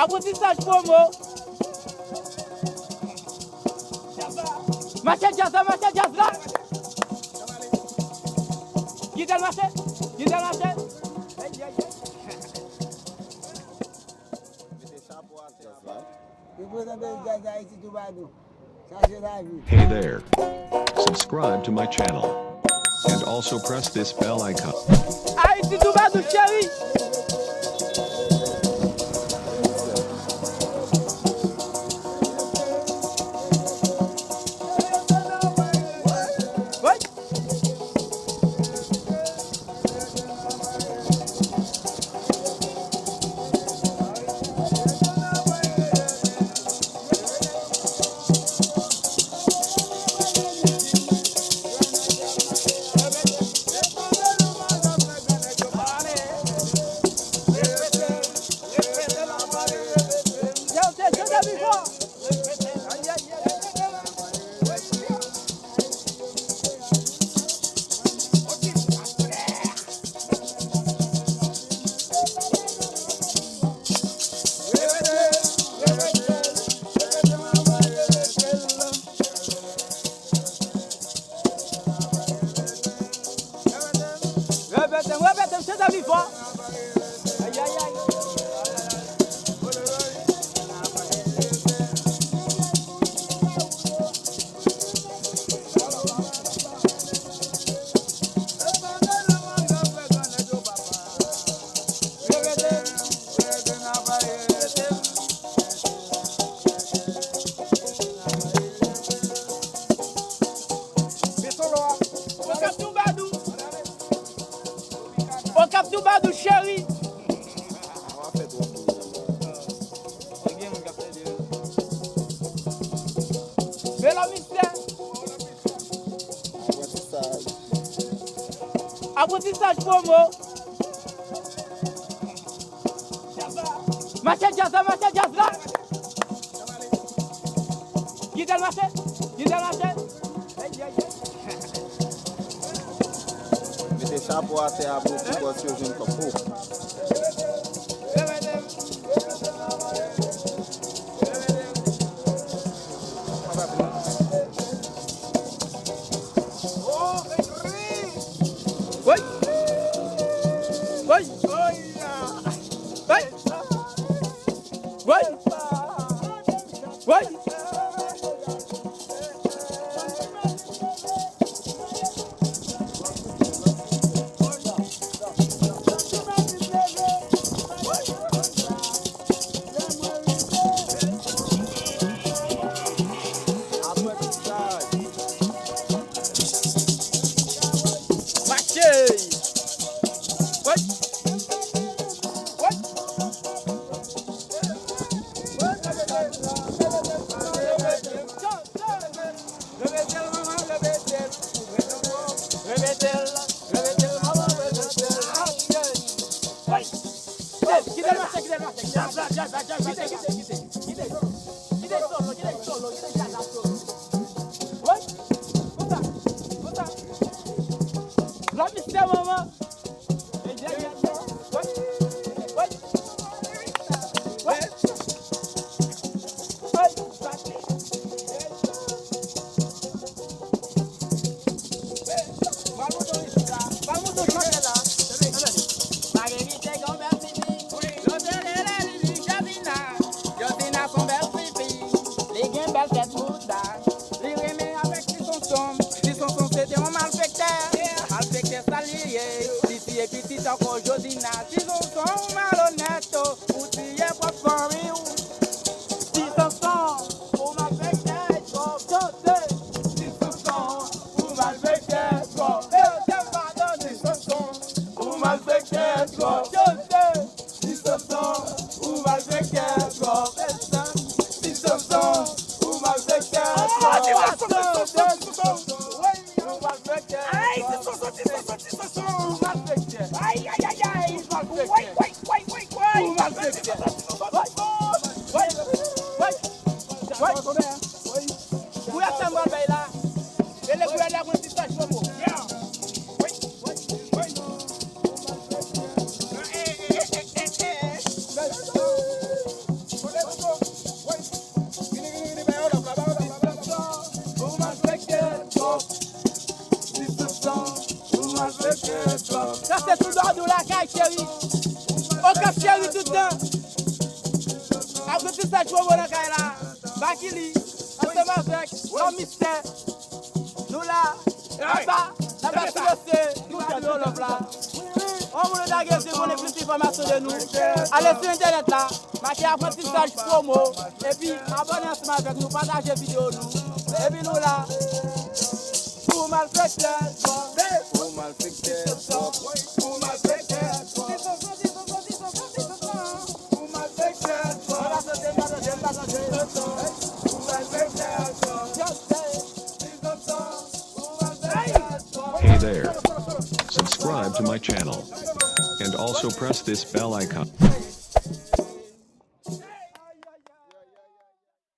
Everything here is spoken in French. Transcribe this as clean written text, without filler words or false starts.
Apprenti-sage promo. Marché jazz là. Guide le marché. Hey there. Subscribe to my channel. And also press this bell icon. Haïti twoubadou chéri. Répète, c'est ta vie fort. Aïe. Au cap twoubadou chéri. Vélo mystère. Apprenti-sage promo. Marché jazz là. Guide le marché. Mettez chapeau à terre pour pouvoir se jouer comme vous. La mystère maman. Petit encore Jodina, si on sont malhonnêtes, ou si est pas famille, si on sont, on m'a fait quelque chose, si on sont, on m'a fait quelque chose, j'aime pas donner si on sont, on m'a fait quelque chose, si on sont, on m'a fait quelque chose, si on sont, on m'a fait quelque chose, on m'a fait quelque chose. Aïe, aïe, aïe, Ça c'est tout droit de la caille chérie. Au cap chérie tout le temps. Apprentissage promo dans la caille là. Bakili. Ensemble avec nos mystères. Nous là. Là-bas sur le C. Nous là. On vous a gagné pour les plus d'informations de nous. Allez sur internet là. Marquez apprentissage promo. Et puis abonnez ensemble avec nous. Partagez vidéo nous. Et puis nous là. Pour malfecter. Pour malfecter. Pour malfecter. Hey there. Subscribe to my channel. And also press this bell icon.